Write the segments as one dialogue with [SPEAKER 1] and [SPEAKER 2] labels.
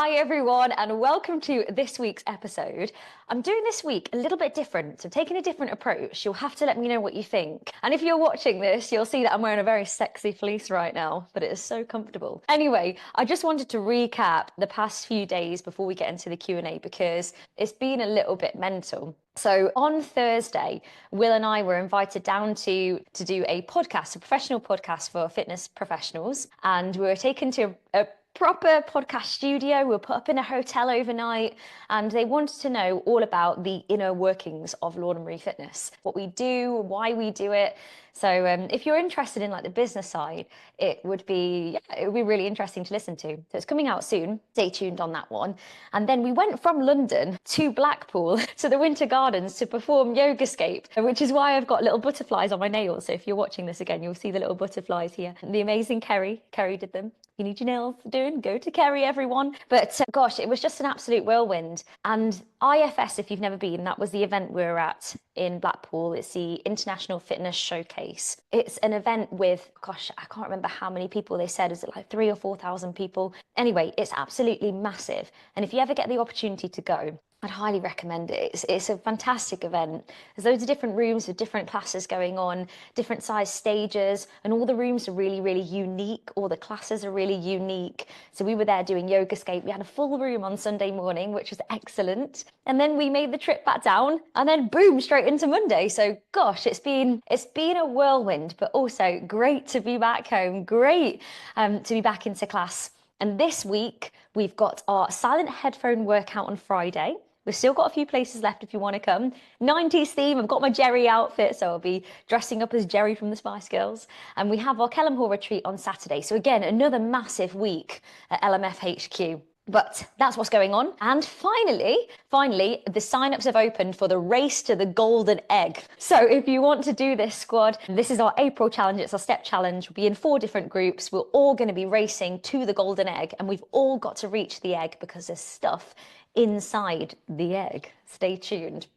[SPEAKER 1] Hi everyone, and welcome to this week's episode. I'm doing this week a little bit different, so taking a different approach. You'll have to let me know what you think. And if you're watching this, you'll see that I'm wearing a very sexy fleece right now, but it is so comfortable. Anyway, I just wanted to recap the past few days before we get into the Q&A because it's been a little bit mental. So on Thursday, Will and I were invited down to do a podcast, a professional podcast for fitness professionals, and we were taken to a proper podcast studio. We were put up in a hotel overnight, and they wanted to know all about the inner workings of Lawn and Marie Fitness, what we do, why we do it. So if you're interested in like the business side, it would be really interesting to listen to. So it's coming out soon. Stay tuned on that one. And then we went from London to Blackpool to the Winter Gardens to perform Yogascape, which is why I've got little butterflies on my nails. So if you're watching this again, you'll see the little butterflies here. The amazing Kerry did them. You need your nails doing, go to Kerry, everyone. But gosh, it was just an absolute whirlwind. And IFS, if you've never been, that was the event we were at in Blackpool. It's the International Fitness Showcase. It's an event with, gosh, I can't remember how many people they said. Is it like 3,000 or 4,000 people? Anyway, it's absolutely massive. And if you ever get the opportunity to go, I'd highly recommend it. It's a fantastic event. There's loads of different rooms with different classes going on, different size stages, and all the rooms are really, really unique. All the classes are really unique. So we were there doing Yogascape. We had a full room on Sunday morning, which was excellent. And then we made the trip back down and then boom, straight into Monday. So gosh, it's been a whirlwind, but also great to be back home. Great to be back into class. And this week, we've got our silent headphone workout on Friday. We've still got a few places left if you want to come. 90s theme, I've got my Jerry outfit, so I'll be dressing up as Jerry from the Spice Girls. And we have our Kellam Hall retreat on Saturday. So again, another massive week at LMF HQ. But that's what's going on. And finally, the sign-ups have opened for the race to the golden egg. So if you want to do this, squad, this is our April challenge. It's our step challenge. We'll be in 4 different groups. We're all going to be racing to the golden egg, and we've all got to reach the egg because there's stuff inside the egg. Stay tuned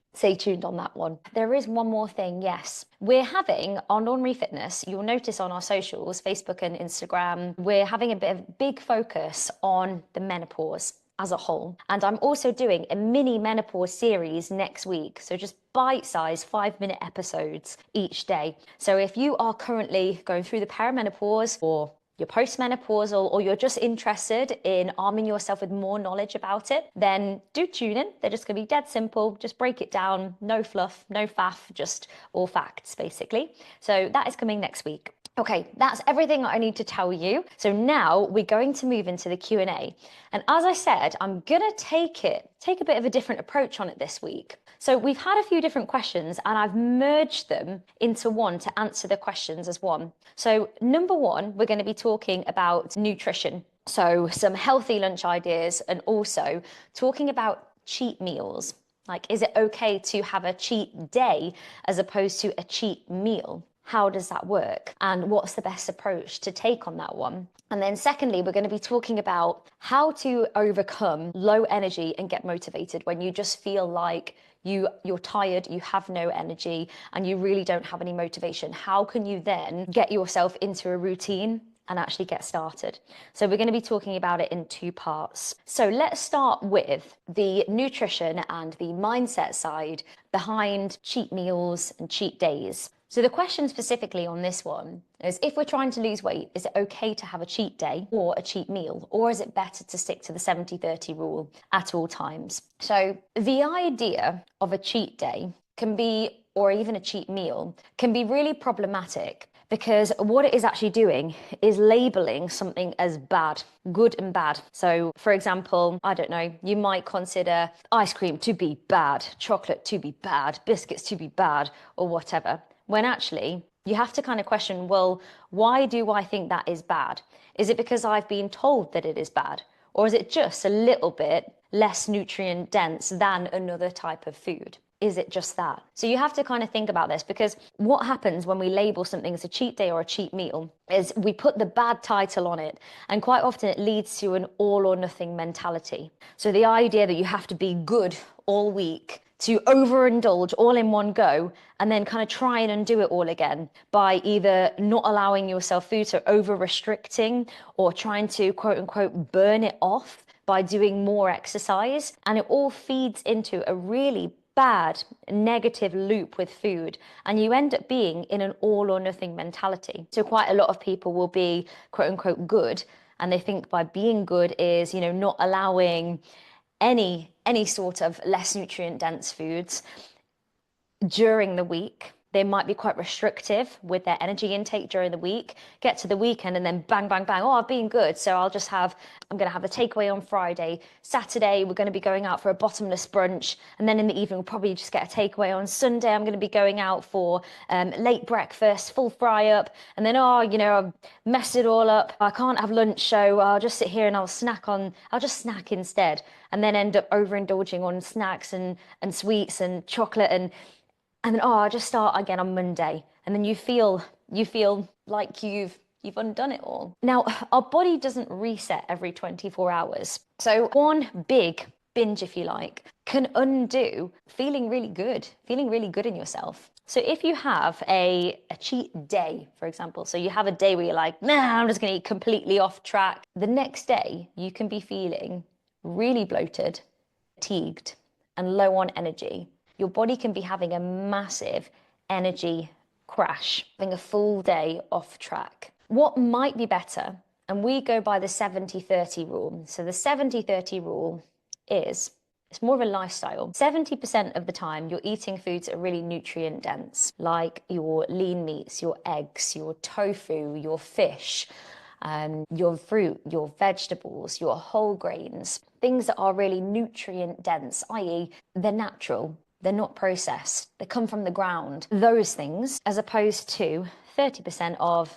[SPEAKER 1] on that one. There is one more thing, yes. We're having on Lawn and Marie Fitness, you'll notice on our socials, Facebook and Instagram, we're having a big focus on the menopause as a whole. And I'm also doing a mini menopause series next week. So just bite-sized 5-minute episodes each day. So if you are currently going through the perimenopause or you're postmenopausal, or you're just interested in arming yourself with more knowledge about it, then do tune in. They're just going to be dead simple. Just break it down. No fluff, no faff, just all facts, basically. So that is coming next week. Okay, that's everything I need to tell you. So now we're going to move into the Q&A. And as I said, I'm going to take a bit of a different approach on it this week. So we've had a few different questions and I've merged them into one to answer the questions as one. So number one, we're going to be talking about nutrition. So some healthy lunch ideas and also talking about cheat meals. Like, is it okay to have a cheat day as opposed to a cheat meal? How does that work? And what's the best approach to take on that one? And then secondly, we're going to be talking about how to overcome low energy and get motivated when you just feel like you're tired, you have no energy, and you really don't have any motivation. How can you then get yourself into a routine and actually get started? So we're going to be talking about it in 2 parts. So let's start with the nutrition and the mindset side behind cheat meals and cheat days. So the question specifically on this one is, if we're trying to lose weight, is it okay to have a cheat day or a cheat meal? Or is it better to stick to the 70-30 rule at all times? So the idea of a cheat day can be, or even a cheat meal, can be really problematic because what it is actually doing is labeling something as bad, good and bad. So for example, I don't know, you might consider ice cream to be bad, chocolate to be bad, biscuits to be bad, or whatever. When actually, you have to kind of question, well, why do I think that is bad? Is it because I've been told that it is bad? Or is it just a little bit less nutrient dense than another type of food? Is it just that? So you have to kind of think about this, because what happens when we label something as a cheat day or a cheat meal is we put the bad title on it. And quite often it leads to an all or nothing mentality. So the idea that you have to be good all week, to overindulge all in one go, and then kind of try and undo it all again by either not allowing yourself food, so over restricting, or trying to quote unquote burn it off by doing more exercise. And it all feeds into a really bad negative loop with food, and you end up being in an all or nothing mentality. So quite a lot of people will be quote unquote good, and they think by being good is, not allowing any sort of less nutrient dense foods during the week. They might be quite restrictive with their energy intake during the week, get to the weekend and then bang, bang, bang. Oh, I've been good. So I'm going to have a takeaway on Friday. Saturday, we're going to be going out for a bottomless brunch. And then in the evening, we'll probably just get a takeaway. On Sunday, I'm going to be going out for late breakfast, full fry up. And then, I've messed it all up. I can't have lunch, so I'll just sit here and I'll just snack instead. And then end up overindulging on snacks and sweets and chocolate and then, I'll just start again on Monday. And then you feel like you've undone it all. Now, our body doesn't reset every 24 hours. So one big binge, if you like, can undo feeling really good in yourself. So if you have a cheat day, for example, so you have a day where you're like, nah, I'm just going to eat completely off track. The next day, you can be feeling really bloated, fatigued, and low on energy. Your body can be having a massive energy crash, having a full day off track. What might be better, and we go by the 70-30 rule. So the 70-30 rule is, it's more of a lifestyle. 70% of the time, you're eating foods that are really nutrient dense, like your lean meats, your eggs, your tofu, your fish, your fruit, your vegetables, your whole grains, things that are really nutrient dense, i.e. they're natural. They're not processed. They come from the ground. Those things, as opposed to 30% of,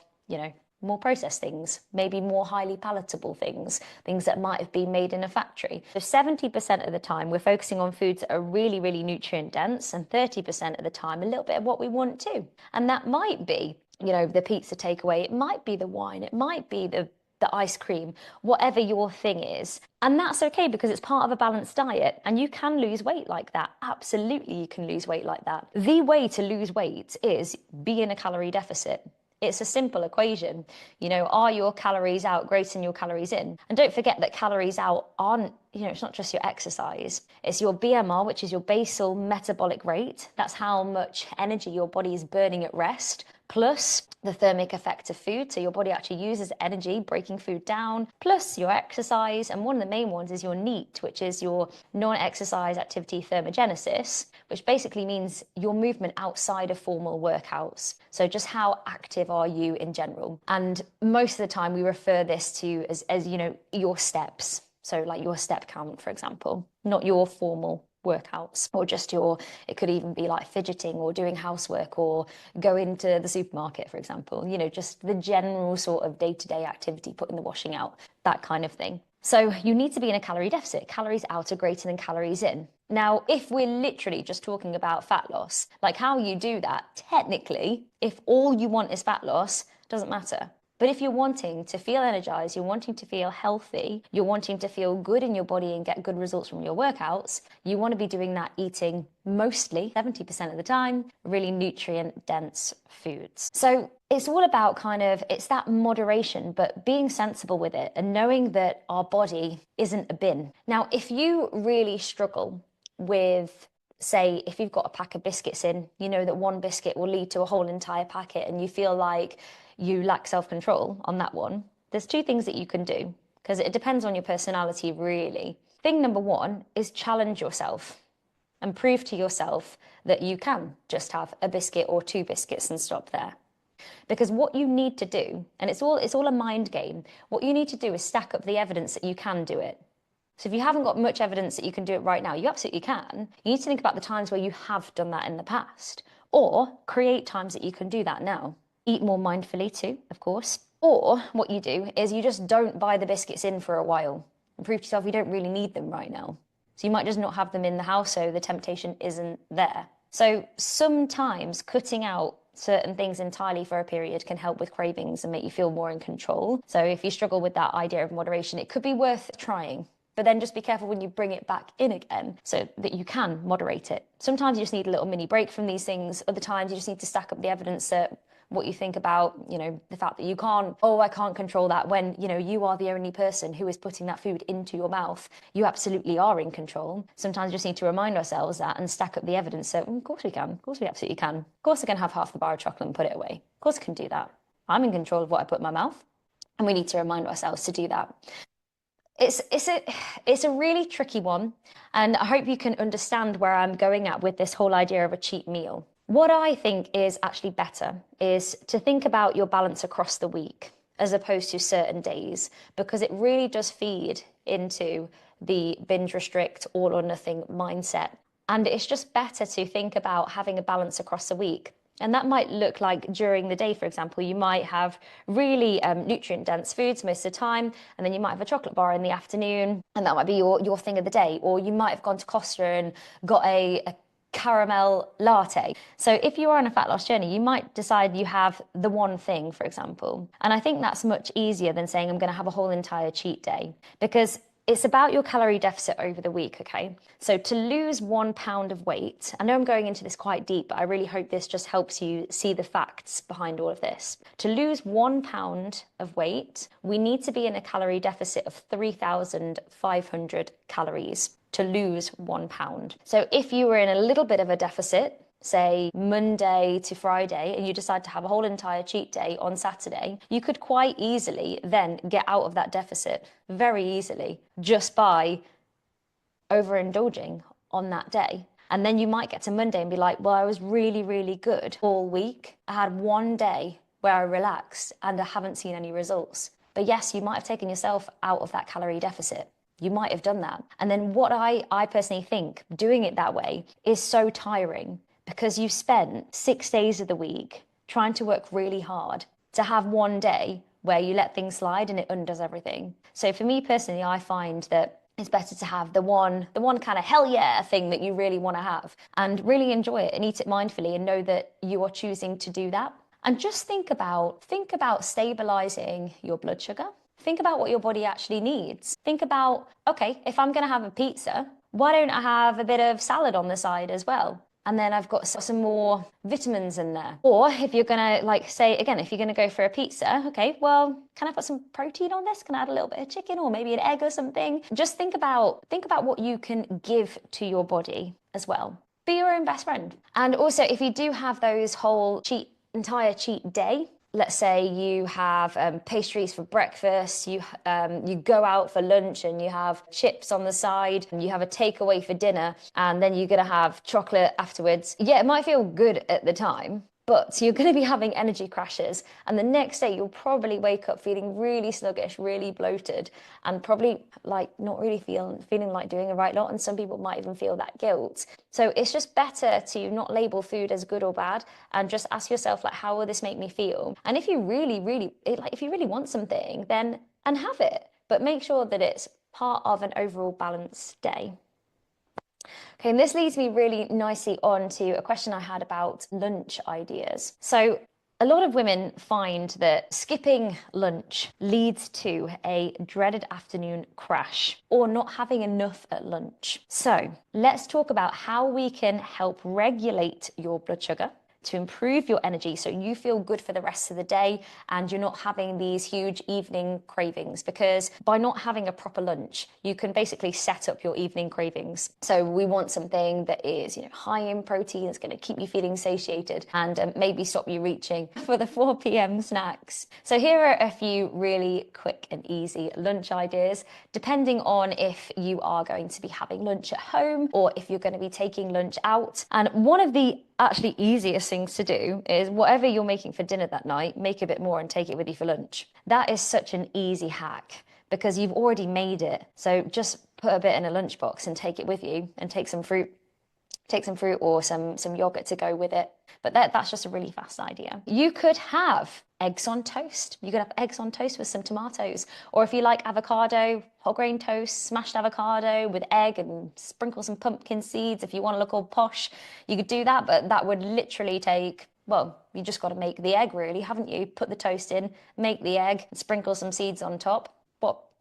[SPEAKER 1] more processed things, maybe more highly palatable things that might have been made in a factory. So 70% of the time, we're focusing on foods that are really, really nutrient dense, and 30% of the time, a little bit of what we want too. And that might be, the pizza takeaway. It might be the wine. It might be the ice cream, whatever your thing is. And that's okay, because it's part of a balanced diet, and you can lose weight like that. Absolutely, you can lose weight like that. The way to lose weight is be in a calorie deficit. It's a simple equation. Are your calories out greater than your calories in? And don't forget that calories out aren't, it's not just your exercise. It's your BMR, which is your basal metabolic rate. That's how much energy your body is burning at rest, plus the thermic effect of food. So your body actually uses energy breaking food down, plus your exercise. And one of the main ones is your NEAT, which is your non-exercise activity thermogenesis, which basically means your movement outside of formal workouts. So just how active are you in general? And most of the time we refer this to as your steps. So like your step count, for example, not your formal workouts, or just it could even be like fidgeting or doing housework or going to the supermarket, for example, just the general sort of day-to-day activity, putting the washing out, that kind of thing. So you need to be in a calorie deficit. Calories out are greater than calories in. Now, if we're literally just talking about fat loss, like how you do that, technically, if all you want is fat loss, doesn't matter. But if you're wanting to feel energized, you're wanting to feel healthy, you're wanting to feel good in your body and get good results from your workouts, you want to be doing that eating mostly, 70% of the time, really nutrient-dense foods. So it's all about it's that moderation, but being sensible with it and knowing that our body isn't a bin. Now, if you really struggle with, say, if you've got a pack of biscuits in, that one biscuit will lead to a whole entire packet, and you feel like you lack self-control on that one, there's two things that you can do, because it depends on your personality, really. Thing number one is challenge yourself and prove to yourself that you can just have a biscuit or two biscuits and stop there. Because what you need to do, and it's all a mind game, what you need to do is stack up the evidence that you can do it. So if you haven't got much evidence that you can do it right now, you absolutely can. You need to think about the times where you have done that in the past, or create times that you can do that now. Eat more mindfully too, of course. Or what you do is you just don't buy the biscuits in for a while and prove to yourself you don't really need them right now. So you might just not have them in the house, so the temptation isn't there. So sometimes cutting out certain things entirely for a period can help with cravings and make you feel more in control. So if you struggle with that idea of moderation, it could be worth trying. But then just be careful when you bring it back in again so that you can moderate it. Sometimes you just need a little mini break from these things. Other times you just need to stack up the evidence that what you think about, the fact that I can't control that, when, you are the only person who is putting that food into your mouth. You absolutely are in control. Sometimes we just need to remind ourselves that and stack up the evidence. So, of course we can. Of course we absolutely can. Of course I can have half the bar of chocolate and put it away. Of course I can do that. I'm in control of what I put in my mouth. And we need to remind ourselves to do that. It's a really tricky one, and I hope you can understand where I'm going at with this whole idea of a cheat meal. What I think is actually better is to think about your balance across the week as opposed to certain days, because it really does feed into the binge restrict, all or nothing mindset. And it's just better to think about having a balance across the week. And that might look like during the day, for example, you might have really nutrient-dense foods most of the time, and then you might have a chocolate bar in the afternoon, and that might be your thing of the day. Or you might have gone to Costa and got a caramel latte. So if you are on a fat loss journey, you might decide you have the one thing, for example. And I think that's much easier than saying I'm going to have a whole entire cheat day, because it's about your calorie deficit over the week, okay? So to lose 1 pound of weight, I know I'm going into this quite deep, but I really hope this just helps you see the facts behind all of this. To lose 1 pound of weight, we need to be in a calorie deficit of 3,500 calories to lose 1 pound. So if you were in a little bit of a deficit, say Monday to Friday, and you decide to have a whole entire cheat day on Saturday, you could quite easily then get out of that deficit very easily just by overindulging on that day. And then you might get to Monday and be like, well, I was really, really good all week. I had one day where I relaxed and I haven't seen any results. But yes, you might have taken yourself out of that calorie deficit. You might have done that. And then what I personally think, doing it that way is so tiring, because you spent 6 days of the week trying to work really hard to have one day where you let things slide and it undoes everything. So for me personally, I find that it's better to have the one kind of hell yeah thing that you really want to have, and really enjoy it and eat it mindfully and know that you are choosing to do that. And just think about stabilizing your blood sugar. Think about what your body actually needs. Think about, okay, if I'm going to have a pizza, why don't I have a bit of salad on the side as well? And then I've got some more vitamins in there. Or if you're gonna, if you're gonna go for a pizza, okay, well, can I put some protein on this? Can I add a little bit of chicken or maybe an egg or something? Just think about what you can give to your body as well. Be your own best friend. And also, if you do have those whole entire cheat day, let's say you have pastries for breakfast, you go out for lunch and you have chips on the side, and you have a takeaway for dinner, and then you're going to have chocolate afterwards. Yeah, it might feel good at the time, but you're going to be having energy crashes, and the next day you'll probably wake up feeling really sluggish, really bloated, and probably not really feeling like doing the right lot, and some people might even feel that guilt. So it's just better to not label food as good or bad, and just ask yourself, how will this make me feel? And if you really want something, then have it, but make sure that it's part of an overall balanced day. Okay, and this leads me really nicely on to a question I had about lunch ideas. So a lot of women find that skipping lunch leads to a dreaded afternoon crash, or not having enough at lunch. So let's talk about how we can help regulate your blood sugar to improve your energy so you feel good for the rest of the day and you're not having these huge evening cravings. Because by not having a proper lunch, you can basically set up your evening cravings. So we want something that is, high in protein, that's going to keep you feeling satiated, and maybe stop you reaching for the 4 p.m. snacks. So here are a few really quick and easy lunch ideas, depending on if you are going to be having lunch at home or if you're going to be taking lunch out. And one of the actually easiest things to do is, whatever you're making for dinner that night, make a bit more and take it with you for lunch. That is such an easy hack because you've already made it. So just put a bit in a lunchbox and take it with you, and take some fruit or some yogurt to go with it. But that's just a really fast idea. You could have eggs on toast. You could have eggs on toast with some tomatoes. Or if you like avocado, whole grain toast, smashed avocado with egg, and sprinkle some pumpkin seeds. If you want to look all posh, you could do that. But that would literally take, you just got to make the egg really, haven't you? Put the toast in, make the egg, sprinkle some seeds on top.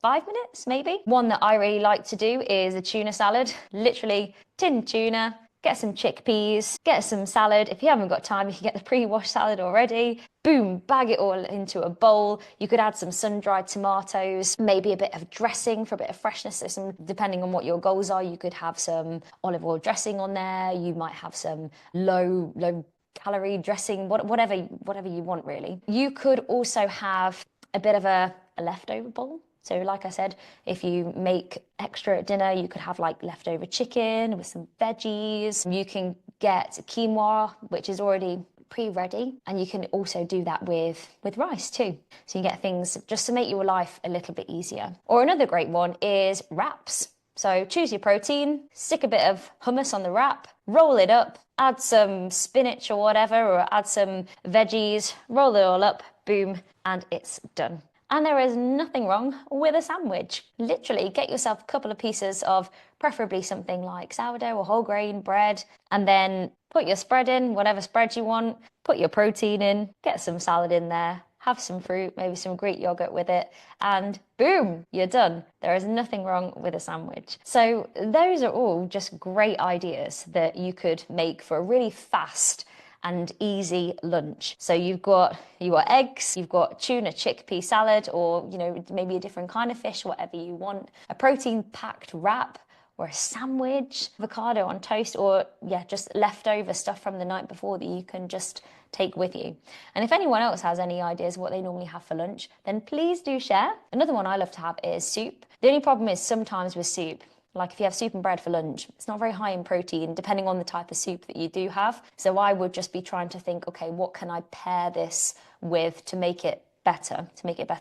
[SPEAKER 1] 5 minutes maybe? One that I really like to do is a tuna salad. Literally tin tuna, get some chickpeas, get some salad. If you haven't got time, you can get the pre-washed salad already. Boom, bag it all into a bowl. You could add some sun-dried tomatoes, maybe a bit of dressing for a bit of freshness. So depending on what your goals are, you could have some olive oil dressing on there. You might have some low calorie dressing, whatever you want really. You could also have a bit of a leftover bowl. So like I said, if you make extra at dinner, you could have like leftover chicken with some veggies. You can get quinoa, which is already pre-ready, and you can also do that with rice too. So you get things just to make your life a little bit easier. Or another great one is wraps. So choose your protein, stick a bit of hummus on the wrap, roll it up, add some spinach or whatever, or add some veggies, roll it all up, boom, and it's done. And there is nothing wrong with a sandwich. Literally, get yourself a couple of pieces of preferably something like sourdough or whole grain bread, and then put your spread in, whatever spread you want, put your protein in, get some salad in there, have some fruit, maybe some Greek yogurt with it, and boom, you're done. There is nothing wrong with a sandwich. So those are all just great ideas that you could make for a really fast and easy lunch. So you've got eggs, you've got tuna chickpea salad, or maybe a different kind of fish, whatever you want, a protein-packed wrap, or a sandwich, avocado on toast, or just leftover stuff from the night before that you can just take with you. And if anyone else has any ideas of what they normally have for lunch, then please do share. Another one I love to have is soup. The only problem is sometimes with soup, like if you have soup and bread for lunch, it's not very high in protein, depending on the type of soup that you do have. So I would just be trying to think, okay, what can I pair this with to make it better,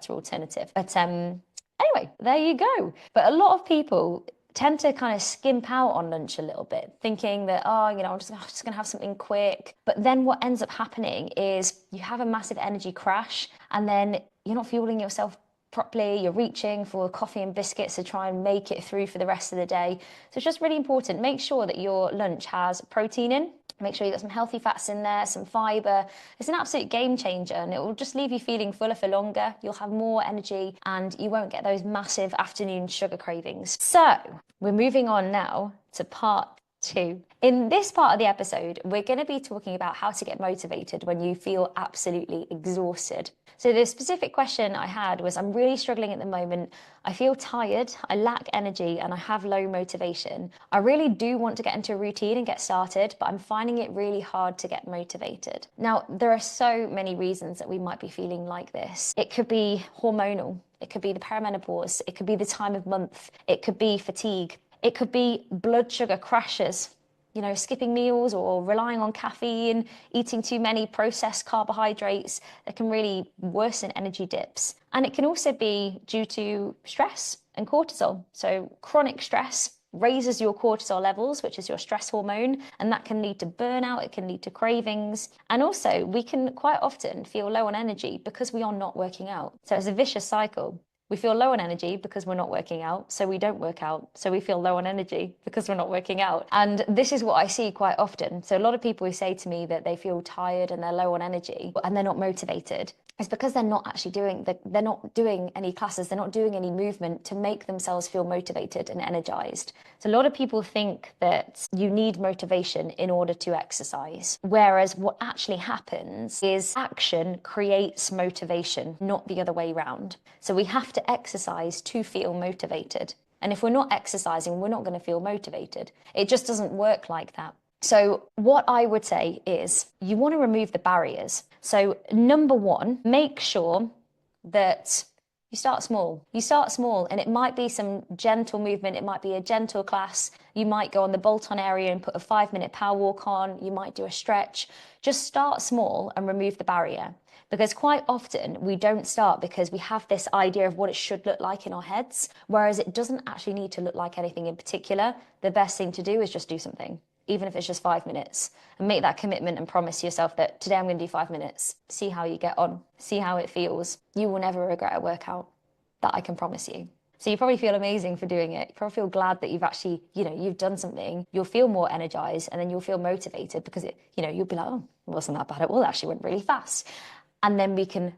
[SPEAKER 1] alternative. But anyway, there you go. But a lot of people tend to kind of skimp out on lunch a little bit, thinking that, I'm just going to have something quick. But then what ends up happening is you have a massive energy crash, and then you're not fueling yourself properly, you're reaching for coffee and biscuits to try and make it through for the rest of the day. So it's just really important. Make sure that your lunch has protein in. Make sure you've got some healthy fats in there, some fibre. It's an absolute game changer, and it will just leave you feeling fuller for longer. You'll have more energy and you won't get those massive afternoon sugar cravings. So we're moving on now to part 2. In this part of the episode, we're going to be talking about how to get motivated when you feel absolutely exhausted. So the specific question I had was, I'm really struggling at the moment. I feel tired, I lack energy, and I have low motivation. I really do want to get into a routine and get started, but I'm finding it really hard to get motivated. Now, there are so many reasons that we might be feeling like this. It could be hormonal. It could be the perimenopause. It could be the time of month. It could be fatigue. It could be blood sugar crashes, skipping meals or relying on caffeine, eating too many processed carbohydrates that can really worsen energy dips. And it can also be due to stress and cortisol. So chronic stress raises your cortisol levels, which is your stress hormone, and that can lead to burnout, it can lead to cravings. And also, we can quite often feel low on energy because we are not working out. So it's a vicious cycle. We feel low on energy because we're not working out, so we don't work out. So we feel low on energy because we're not working out. And this is what I see quite often. So a lot of people who say to me that they feel tired and they're low on energy and they're not motivated, it's because they're not actually they're not doing any classes, they're not doing any movement to make themselves feel motivated and energized. So a lot of people think that you need motivation in order to exercise, whereas what actually happens is action creates motivation, not the other way around. So we have to exercise to feel motivated. And if we're not exercising, we're not going to feel motivated. It just doesn't work like that. So what I would say is you want to remove the barriers. So number one, make sure that you start small. You start small, and it might be some gentle movement. It might be a gentle class. You might go on the bolt-on area and put a 5-minute power walk on. You might do a stretch. Just start small and remove the barrier. Because quite often we don't start because we have this idea of what it should look like in our heads, whereas it doesn't actually need to look like anything in particular. The best thing to do is just do something, even if it's just 5 minutes, and make that commitment and promise yourself that today I'm going to do 5 minutes. See how you get on. See how it feels. You will never regret a workout. That I can promise you. So you probably feel amazing for doing it. You probably feel glad that you've actually, you've done something. You'll feel more energized, and then you'll feel motivated because you'll be like, oh, it wasn't that bad at all. It actually went really fast. And then we can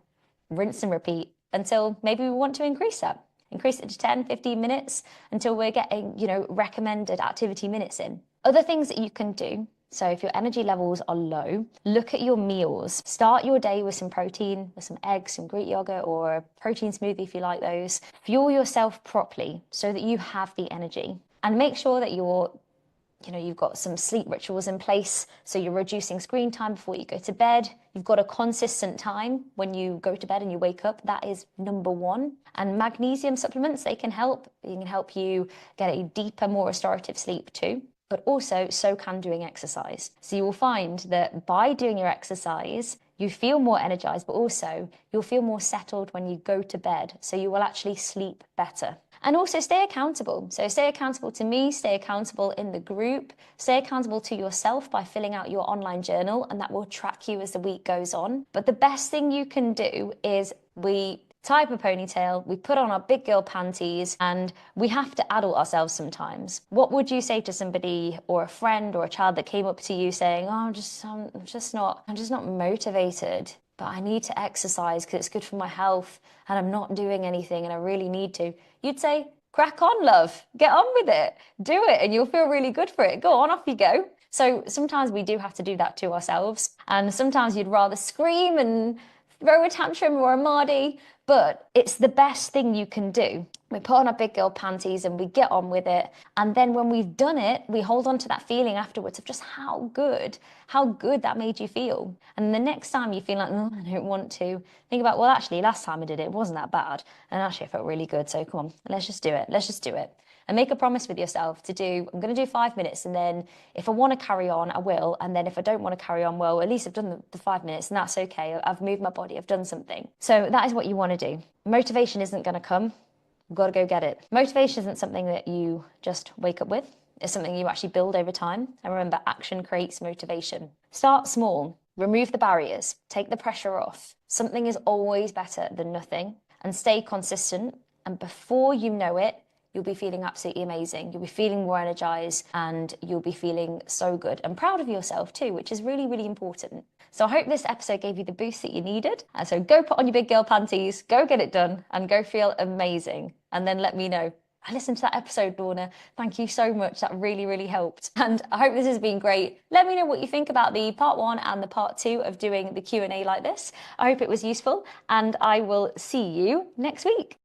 [SPEAKER 1] rinse and repeat until maybe we want to increase that. Increase it to 10, 15 minutes until we're getting, recommended activity minutes in. Other things that you can do. So if your energy levels are low, look at your meals. Start your day with some protein, with some eggs, some Greek yogurt, or a protein smoothie if you like those. Fuel yourself properly so that you have the energy. And make sure that you've got some sleep rituals in place. So you're reducing screen time before you go to bed. You've got a consistent time when you go to bed and you wake up. That is number one. And magnesium supplements, they can help. They can help you get a deeper, more restorative sleep too. But also, so can doing exercise. So you will find that by doing your exercise, you feel more energized, but also you'll feel more settled when you go to bed. So you will actually sleep better. And also stay accountable. So stay accountable to me, stay accountable in the group, stay accountable to yourself by filling out your online journal, and that will track you as the week goes on. But the best thing you can do is we tie up a ponytail, we put on our big girl panties, and we have to adult ourselves sometimes. What would you say to somebody or a friend or a child that came up to you saying, "Oh, I'm just not motivated, but I need to exercise because it's good for my health and I'm not doing anything and I really need to." You'd say, "Crack on, love. Get on with it. Do it and you'll feel really good for it. Go on, off you go." So sometimes we do have to do that to ourselves. And sometimes you'd rather scream and throw a tantrum or a mardy, but it's the best thing you can do. We put on our big girl panties and we get on with it. And then when we've done it, we hold on to that feeling afterwards of just how good that made you feel. And the next time you feel like, "Oh, I don't want to," think about, well, actually, last time I did it, it wasn't that bad. And actually, I felt really good. So come on, let's just do it. Let's just do it. And make a promise with yourself to do, I'm going to do 5 minutes. And then if I want to carry on, I will. And then if I don't want to carry on, well, at least I've done the 5 minutes and that's okay. I've moved my body. I've done something. So that is what you want to do. Motivation isn't going to come. You've got to go get it. Motivation isn't something that you just wake up with. It's something you actually build over time. And remember, action creates motivation. Start small. Remove the barriers. Take the pressure off. Something is always better than nothing. And stay consistent. And before you know it, you'll be feeling absolutely amazing. You'll be feeling more energized and you'll be feeling so good and proud of yourself too, which is really, really important. So I hope this episode gave you the boost that you needed. And so go put on your big girl panties, go get it done and go feel amazing. And then let me know. I listened to that episode, Lorna. Thank you so much. That really, really helped. And I hope this has been great. Let me know what you think about the part 1 and the part 2 of doing the Q&A like this. I hope it was useful and I will see you next week.